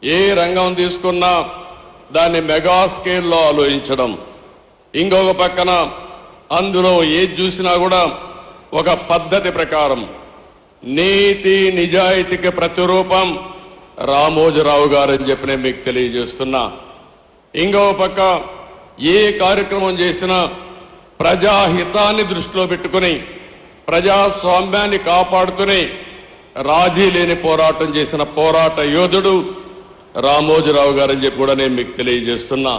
ఏ రంగం తీసుకున్నా దాన్ని మెగా స్కేల్లో ఆలోచించడం, ఇంకొక పక్కన అందులో ఏది చూసినా కూడా ఒక పద్ధతి ప్రకారం నీతి నిజాయితీకి ప్రతిరూపం రామోజీరావు గారని చెప్పి నేను మీకు తెలియజేస్తున్నా. ఇంకొక పక్క ఏ కార్యక్రమం చేసినా ప్రజాహితాన్ని దృష్టిలో పెట్టుకుని ప్రజాస్వామ్యాన్ని కాపాడుతూనే రాజీ లేని పోరాటం చేసిన పోరాట యోధుడు రామోజీరావు గారని చెప్పి కూడా నేను మీకు తెలియజేస్తున్నా.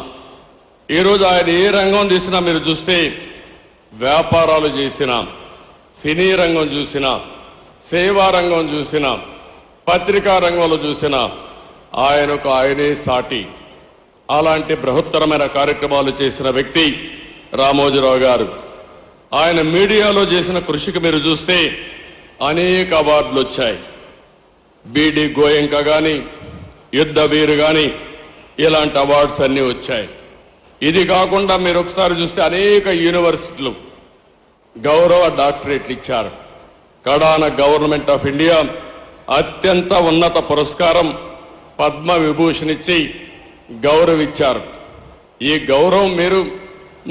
ఈరోజు ఆయన ఏ రంగం తీసినా మీరు చూస్తే వ్యాపారాలు చేసినా, సినీ రంగం చూసినా, సేవా రంగం చూసినా, పత్రికా రంగంలో చూసినా ఆయనే సాటి. అలాంటి బృహత్తరమైన కార్యక్రమాలు చేసిన వ్యక్తి రామోజీరావు గారు. ఆయన మీడియాలో చేసిన కృషికి మీరు చూస్తే అనేక అవార్డులు వచ్చాయి. బీడీ గోయంక కానీ, యుద్ధ వీరు కానీ ఇలాంటి అవార్డ్స్ అన్నీ వచ్చాయి. ఇది కాకుండా మీరు ఒకసారి చూస్తే అనేక యూనివర్సిటీలు గౌరవ డాక్టరేట్లు ఇచ్చారు. కడాన గవర్నమెంట్ ఆఫ్ ఇండియా అత్యంత ఉన్నత పురస్కారం పద్మ విభూషణ్ ఇచ్చి గౌరవించారు. ఈ గౌరవం మీరు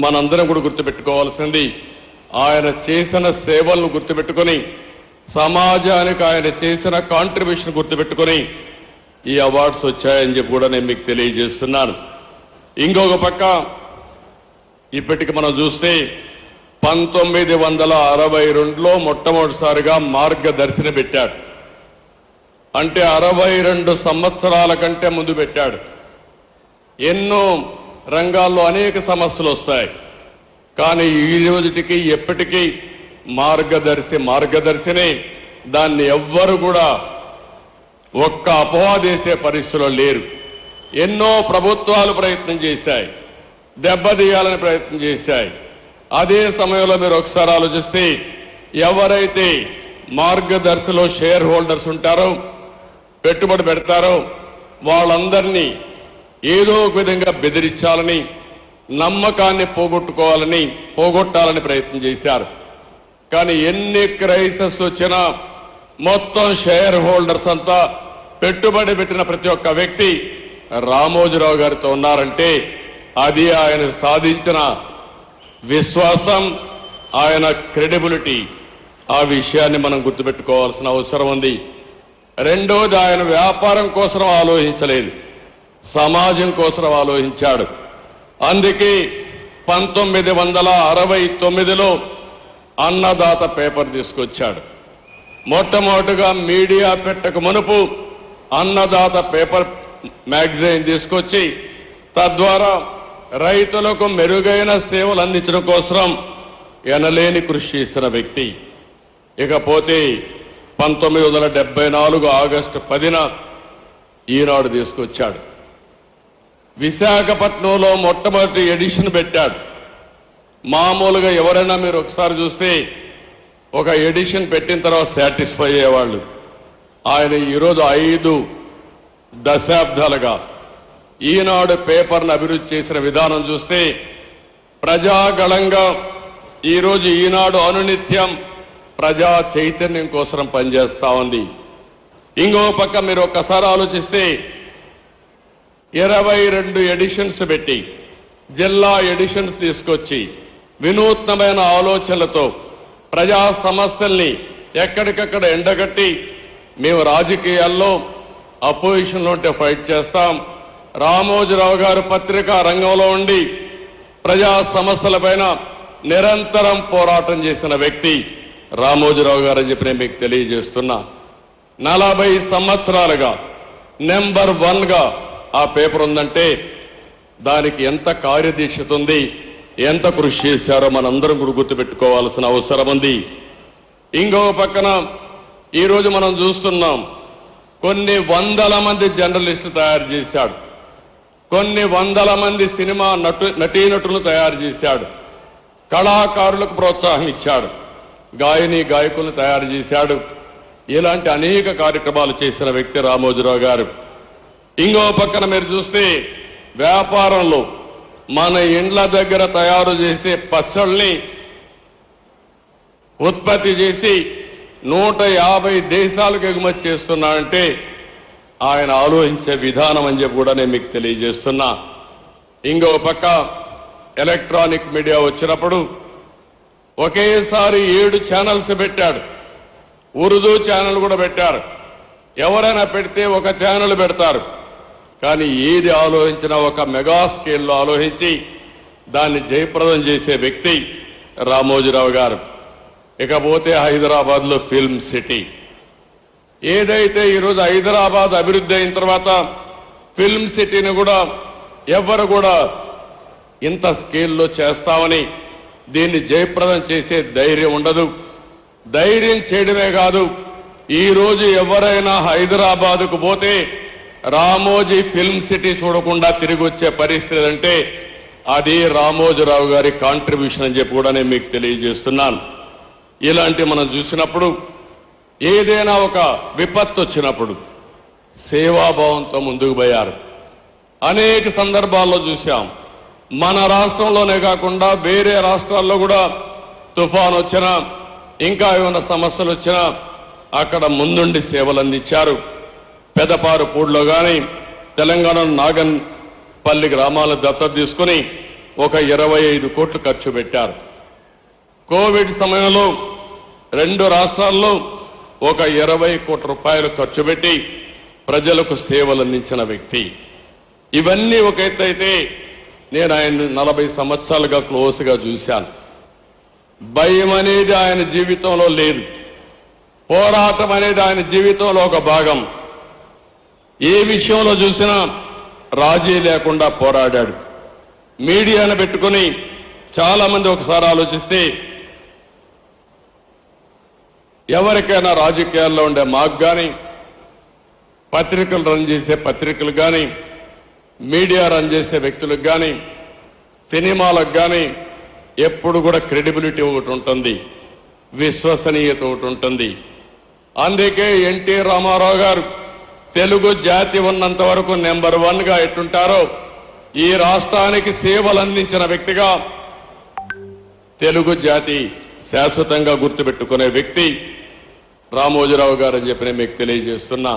మనందరం కూడా గుర్తుపెట్టుకోవాల్సింది. ఆయన చేసిన సేవలను గుర్తుపెట్టుకుని, సమాజానికి ఆయన చేసిన కాంట్రిబ్యూషన్ గుర్తుపెట్టుకుని ఈ అవార్డ్స్ వచ్చాయని చెప్పి కూడా నేను మీకు తెలియజేస్తున్నాను. ఇంకొక పక్క ఇప్పటికి మనం చూస్తే 1962లో మొట్టమొదటిసారిగా మార్గదర్శిని పెట్టాడు. అంటే 62 సంవత్సరాల కంటే ముందు పెట్టాడు. ఎన్నో రంగాల్లో అనేక సమస్యలు వస్తాయి, కానీ ఈ రోజుకి ఎప్పటికీ మార్గదర్శినే. దాన్ని ఎవ్వరు కూడా ఒక్క అపవాదేసే పరిస్థితిలో లేరు. ఎన్నో ప్రభుత్వాలు ప్రయత్నం చేశాయి, దెబ్బతీయాలని ప్రయత్నం చేశాయి. అదే సమయంలో మీరు ఒకసారి ఆలోచిస్తే ఎవరైతే మార్గదర్శిలో షేర్ హోల్డర్స్ ఉంటారో, పెట్టుబడి పెడతారో వాళ్ళందరినీ ఏదో ఒక విధంగా బెదిరించాలని, నమ్మకాన్ని పోగొట్టాలని ప్రయత్నం చేశారు. కానీ ఎన్ని క్రైసిస్ వచ్చినా మొత్తం షేర్ హోల్డర్స్ అంతా, పెట్టుబడి పెట్టిన ప్రతి ఒక్క వ్యక్తి రామోజీరావు గారితో ఉన్నారంటే అది ఆయన సాధించిన విశ్వాసం, ఆయన క్రెడిబిలిటీ. ఆ విషయాన్ని మనం గుర్తుపెట్టుకోవాల్సిన అవసరం ఉంది. రెండోది, ఆయన వ్యాపారం కోసం ఆలోచించలేదు, సమాజం కోసం ఆలోచించాడు. అందుకే 1969లో అన్నదాత పేపర్ తీసుకొచ్చాడు. మొట్టమొదటిగా మీడియా పెట్టక మునుపు అన్నదాత పేపర్ మ్యాగజైన్ తీసుకొచ్చి తద్వారా రైతులకు మెరుగైన సేవలు అందించడం కోసం ఎనలేని కృషి చేసిన వ్యక్తి. ఇకపోతే 1974 ఆగస్టు 10న ఈనాడు తీసుకొచ్చాడు. విశాఖపట్నంలో మొట్టమొదటి ఎడిషన్ పెట్టాడు. మామూలుగా ఎవరైనా మీరు ఒకసారి చూస్తే ఒక ఎడిషన్ పెట్టిన తర్వాత సాటిస్ఫై అయ్యేవాళ్ళు. ఆయన ఈరోజు 5 దశాబ్దాలుగా ఈనాడు పేపర్ను అభివృద్ధి చేసిన విధానం చూస్తే ప్రజాగళంగా ఈరోజు ఈనాడు అనునిత్యం ప్రజా చైతన్యం కోసం పనిచేస్తా ఉంది. ఇంకో పక్క మీరు ఒక్కసారి ఆలోచిస్తే 22 ఎడిషన్స్ పెట్టి, జిల్లా ఎడిషన్స్ తీసుకొచ్చి వినూత్నమైన ఆలోచనలతో ప్రజా సమస్యల్ని ఎక్కడికక్కడ ఎండగట్టి మేము రాజకీయాల్లో అపోజిషన్లో ఉంటే ఫైట్ చేస్తాం, రామోజీరావు గారు పత్రికా రంగంలో ఉండి ప్రజా సమస్యలపైన నిరంతరం పోరాటం చేసిన వ్యక్తి రామోజీరావు గారు అని చెప్పి నేను మీకు తెలియజేస్తున్నా. 40 సంవత్సరాలుగా నెంబర్ 1గా ఆ పేపర్ ఉందంటే దానికి ఎంత కార్యదీక్షత ఉంది, ఎంత కృషి చేశారో మనందరం కూడా గుర్తుపెట్టుకోవాల్సిన అవసరం ఉంది. ఇంకో పక్కన ఈరోజు మనం చూస్తున్నాం, కొన్ని వందల మంది జర్నలిస్టులు తయారు చేశాడు, కొన్ని వందల మంది సినిమా నటీనటులను తయారు చేశాడు, కళాకారులకు ప్రోత్సాహం ఇచ్చాడు, గాయకులను తయారు చేశాడు. ఇలాంటి అనేక కార్యక్రమాలు చేసిన వ్యక్తి రామోజీరావు గారు. ఇంకో పక్కన మీరు చూస్తే వ్యాపారంలో మన ఇండ్ల దగ్గర తయారు చేసే పచ్చళ్ళని ఉత్పత్తి చేసి 150 దేశాలకు ఎగుమతి చేస్తున్నాడంటే ఆయన ఆలోచించే విధానం అని చెప్పి కూడా నేను మీకు తెలియజేస్తున్నా. ఇంకో పక్క ఎలక్ట్రానిక్ మీడియా వచ్చినప్పుడు ఒకేసారి 7 ఛానల్స్ పెట్టాడు. ఉర్దూ ఛానల్ కూడా పెట్టారు. ఎవరైనా పెడితే ఒక ఛానల్ పెడతారు. కానీ ఏది ఆలోచించినా ఒక మెగా స్కేల్లో ఆలోచించి దాన్ని జయప్రదం చేసే వ్యక్తి రామోజీరావు గారు. ఇకపోతే హైదరాబాద్లో ఫిల్మ్ సిటీ ఏదైతే ఈరోజు హైదరాబాద్ అభివృద్ధి అయిన తర్వాత ఫిల్మ్ సిటీని కూడా ఎవరు కూడా ఇంత స్కేల్లో చేస్తామని దీన్ని జయప్రదం చేసే ధైర్యం ఉండదు. ధైర్యం చేయడమే కాదు, ఈ రోజు ఎవరైనా హైదరాబాద్కు పోతే రామోజీ ఫిల్మ్ సిటీ చూడకుండా తిరిగి వచ్చే పరిస్థితి అంటే అది రామోజీరావు గారి కాంట్రిబ్యూషన్ అని చెప్పి కూడా నేను మీకు తెలియజేస్తున్నాను. ఇలాంటి మనం చూసినప్పుడు ఏదైనా ఒక విపత్తు వచ్చినప్పుడు సేవాభావంతో ముందుకు పోయారు. అనేక సందర్భాల్లో చూశాం. మన రాష్ట్రంలోనే కాకుండా వేరే రాష్ట్రాల్లో కూడా తుఫాన్ వచ్చినా ఇంకా ఏమైనా సమస్యలు వచ్చినా అక్కడ ముందుండి సేవలు అందించారు. పెదపారుపూడిలో కానీ తెలంగాణ నాగన్పల్లి గ్రామాల దత్తత తీసుకుని ఒక 25 కోట్లు ఖర్చు పెట్టారు. కోవిడ్ సమయంలో 2 రాష్ట్రాల్లో ఒక 20 కోట్ల రూపాయలు ఖర్చు పెట్టి ప్రజలకు సేవలు అందించిన వ్యక్తి. ఇవన్నీ ఒక ఎత్తు అయితే నేను ఆయన 40 సంవత్సరాలుగా క్లోజ్గా చూశాను. భయం అనేది ఆయన జీవితంలో లేదు. పోరాటం అనేది ఆయన జీవితంలో ఒక భాగం. ఏ విషయంలో చూసినా రాజీ లేకుండా పోరాడాడు. మీడియాను పెట్టుకుని చాలా మంది ఒకసారి ఆలోచిస్తే ఎవరికైనా రాజకీయాల్లో ఉండే మాకు కానీ పత్రికలు రన్ చేసే పత్రికలు కానీ మీడియా రన్ చేసే వ్యక్తులకు కానీ సినిమాలకు కానీ ఎప్పుడు కూడా క్రెడిబిలిటీ ఒకటి ఉంటుంది, విశ్వసనీయత ఒకటి ఉంటుంది. అందుకే ఎన్టీ రామారావు గారు తెలుగు జాతి ఉన్నంత వరకు నెంబర్ 1గా ఎట్టుంటారో ఈ రాష్ట్రానికి సేవలు అందించిన వ్యక్తిగా తెలుగు జాతి శాశ్వతంగా గుర్తుపెట్టుకునే వ్యక్తి రామోజీరావు గారు అని చెప్పి నేను మీకు తెలియజేస్తున్నా.